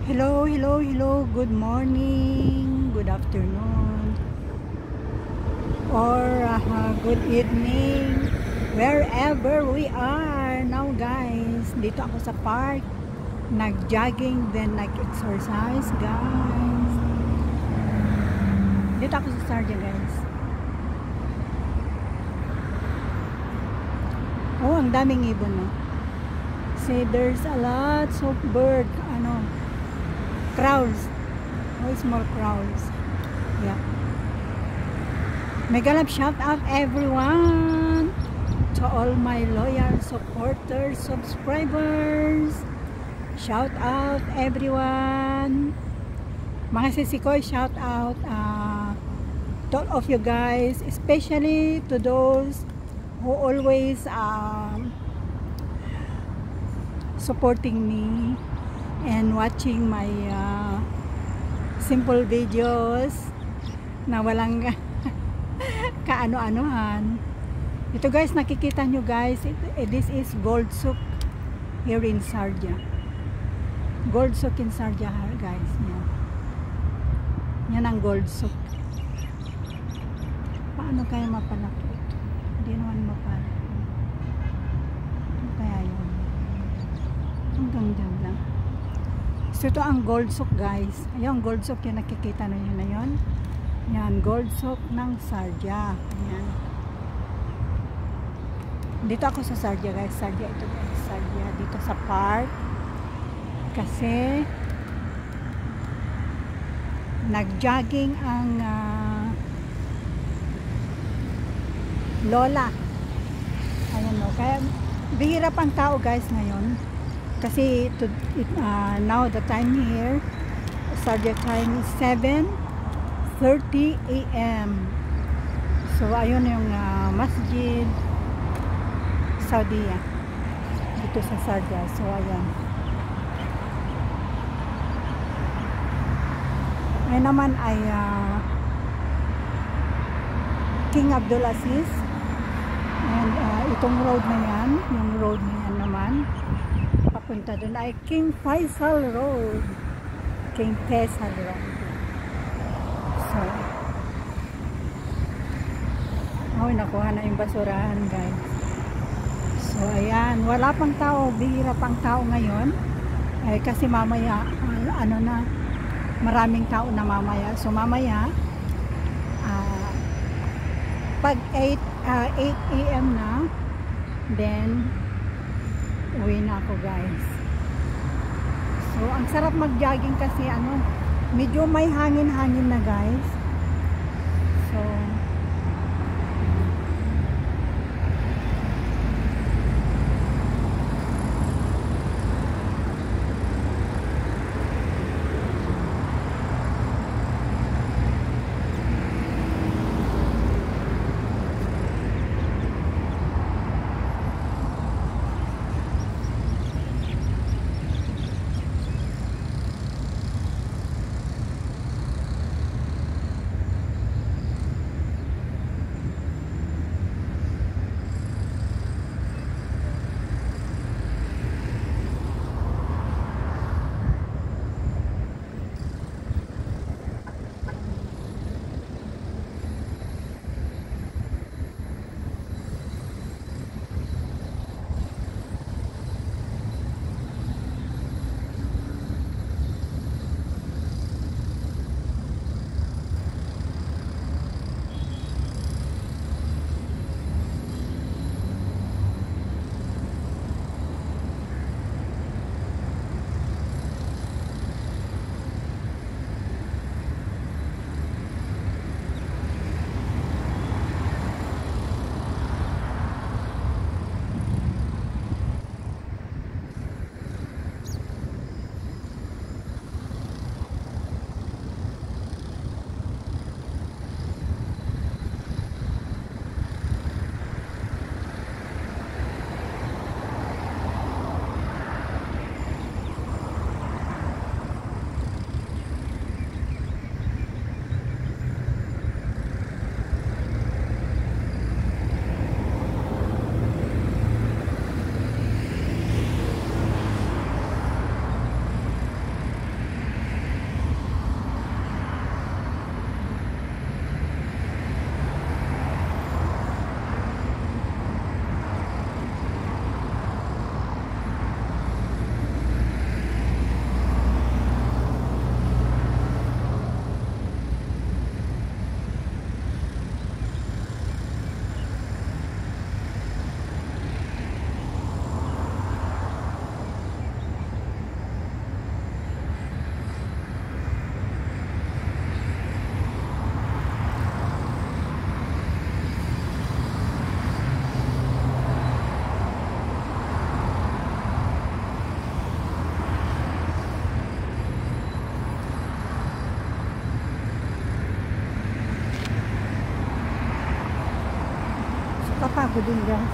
Hello, hello, hello. Good morning, good afternoon, or good evening, wherever we are now, guys. Dito ako sa park, nag-jogging, then nag-exercise, guys. Dito ako sa Sarja, guys. Oh, ang daming ibon, no? See, there's a lot of bird, crowds. Oh, small crowds. Yeah. Mega love shout out everyone, to all my loyal supporters, subscribers. Shout out everyone. Mga sisikoy, shout out to all of you guys, especially to those who always supporting me and watching my simple videos na walang kaano-anuhan. Ito guys, nakikita nyo guys, this is Gold Souk here in Sarja. Gold Souk in Sarja, guys. Yan ang Gold Souk. Paano kaya mapalaki ito? Hindi naman mapalaki. Ano kaya yun? Hanggang dyan lang. So ito ang Gold Souk, guys. Ayun, Gold Souk, yung nakikita na yun na yun. Yan, Gold Souk ng Sarja. Ayan. Dito ako sa Sarja, guys. Sarja ito, guys. Sarja dito sa park. Kasi nag-jogging ang lola. Ayan o. Kaya bihira pang tao, guys, ngayon. Kasi now the time here, Sarja time is 7:30 AM. So ayun yung Masjid Saudiya dito sa Sarja. So ayan. Ngayon naman ay King Abdulaziz. And itong road na yan, yung road na yan naman, papunta doon ay King Faisal Road. King Faisal Road. So, nakuha na yung basurahan, guys. So, ayan. Wala pang tao. Bihira pang tao ngayon. Kasi mamaya, maraming tao na mamaya. So, mamaya, pag 8 AM na, then, uwi na ako, guys. So, ang sarap mag-jogging kasi, medyo may hangin-hangin na, guys. So, nakakapagod din guys.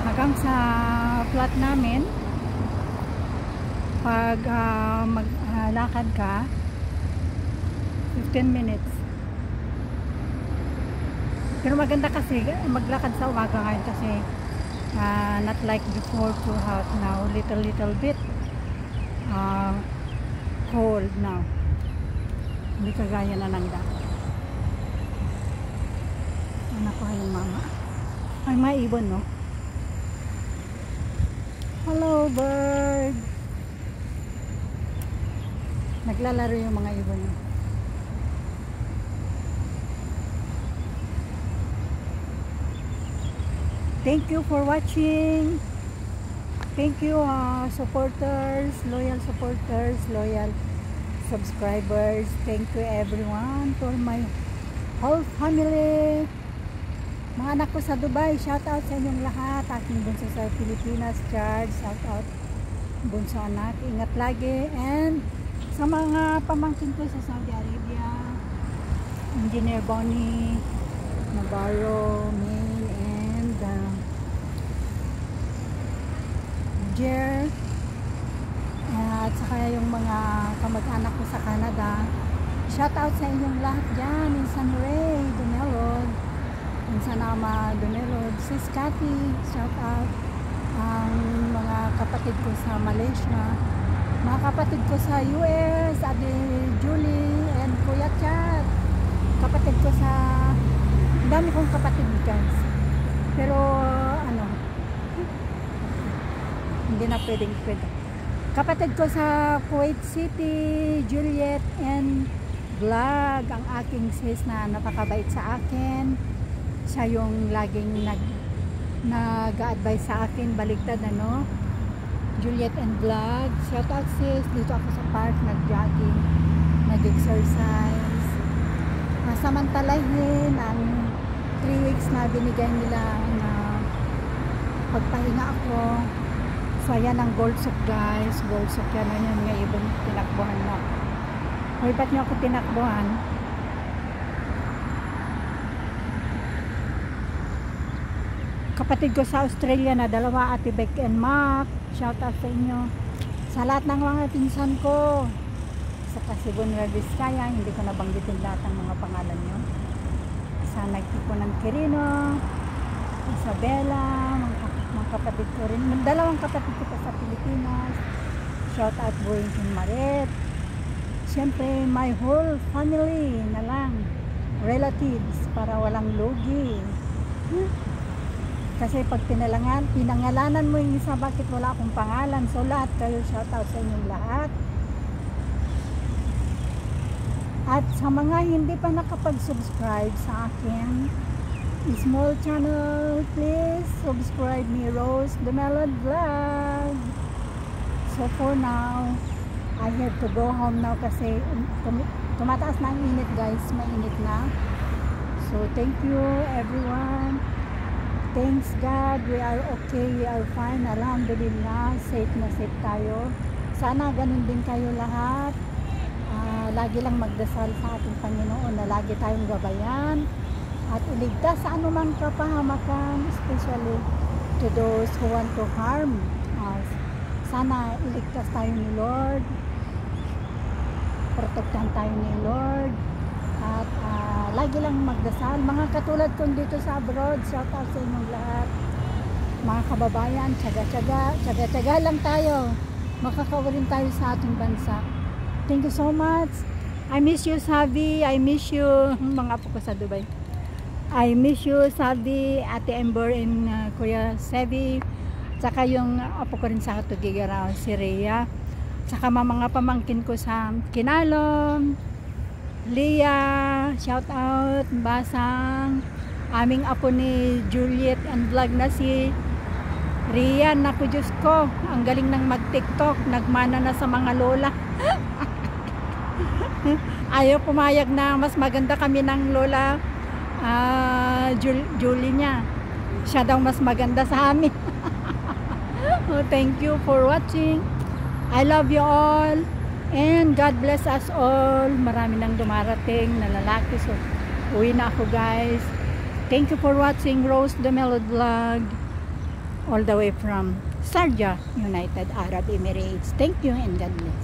Hanggang sa flat namin, pag maglakad ka, 15 minutes. Pero maganda kasi maglakad sa umaga ngayon kasi not like before, too hot now, little bit cold now. Hindi kagaya na ng dati. Anak ko yung mama. Ay, may ibon, no? Hello, bird! Naglalaro yung mga ibon, no? Thank you for watching. Thank you, supporters, loyal subscribers. Thank you everyone, for my whole family. Mga anak ko sa Dubai, shout out sa inyong lahat. Aking bunso sa Pilipinas, Charles, shout out bunso anak, ingat lagi. And sa mga pamangkin ko sa Saudi Arabia, Engineer Bonnie Navarro, Maine, and Jer, at saka yung mga kamag-anak ko sa Canada, shout out sa inyong lahat dyan, in San Ray, Dumelod, in Sanama, Dumelod, Sis Cathy, shout out ang mga kapatid ko sa Malaysia, mga kapatid ko sa US, Ate Julie and Kuya Chat, kapatid ko sa, dami kong kapatid guys, pero hindi na pwede. Kapatid ko sa Kuwait City, Juliet and Vlog, ang aking sis na napakabait sa akin. Siya yung laging nag-a-advise sa akin, baligtad ano. Juliet and Vlog, shout out sis. Dito ako sa park, nag-jogging, nag-exercise. Samantalahin ang 3 weeks na binigay nila na pagpahinga ako. So ayan ang Goldsuk guys, Goldsuk yan na yun, nga ibon tinakbuhan na. Hoy, ba't nyo ako tinakbuhan? Kapatid ko sa Australia na dalawa, Ate Beck and Mac, shout out sa inyo. Sa lahat ng mga pinsan ko, sa Kasibon Vizcaya, hindi ko nabanggitin lahat ng mga pangalan nyo. Sa nagtipo ng Quirino, Isabela, mga kapatid ko rin, dalawang kapatid ko pa sa Pilipinas, shout out Boyington Maret, siyempre my whole family na lang, relatives, para walang lugi. Kasi pag pinangalanan mo yung isa, bakit wala akong pangalan? So lahat kayo, shout out sa inyong lahat. At sa mga hindi pa nakapag-subscribe sa akin small channel, please subscribe me, Rose Dumelod Vlog. So for now, I have to go home now kasi tumataas na ang init guys, mainit na. So thank you everyone. Thanks God, we are okay, we are fine, alhamdulillah, safe na safe tayo. Sana ganun din kayo lahat. Lagi lang magdasal sa ating Panginoon na lagi tayong gabayan at iligtas sa anumang kapahamakan, especially to those who want to harm us. Sana iligtas tayo ni Lord, protektahan tayo ni Lord, at lagi lang magdasal. Mga katulad kong dito sa abroad, shout out sa inyong lahat. Mga kababayan, tsaga-tsaga lang tayo. Makakawarin tayo sa ating bansa. Thank you so much. I miss you, Sabi. I miss you, mga apo ko sa Dubai. I miss you, Sabi, Ate Ember and Kuya Sebi. Tsaka yung apo ko rin sa Tugigara, si Rhea. Tsaka mga pamangkin ko sa Kinalom, Leah, shout out, Basang, aming apo ni Juliet and Vlog na si Rian. Naku, Diyos ko, ang galing ng mag-tiktok, nagmana na sa mga lola. Ayaw pumayag na mas maganda kami ng lola Julie niya. Siya daw mas maganda sa amin. Oh, thank you for watching. I love you all and God bless us all. Marami nang dumarating na lalaki, so Uwi na ako guys. Thank you for watching Rose the Melody Vlog. All the way from Sharjah, United Arab Emirates. Thank you and God bless.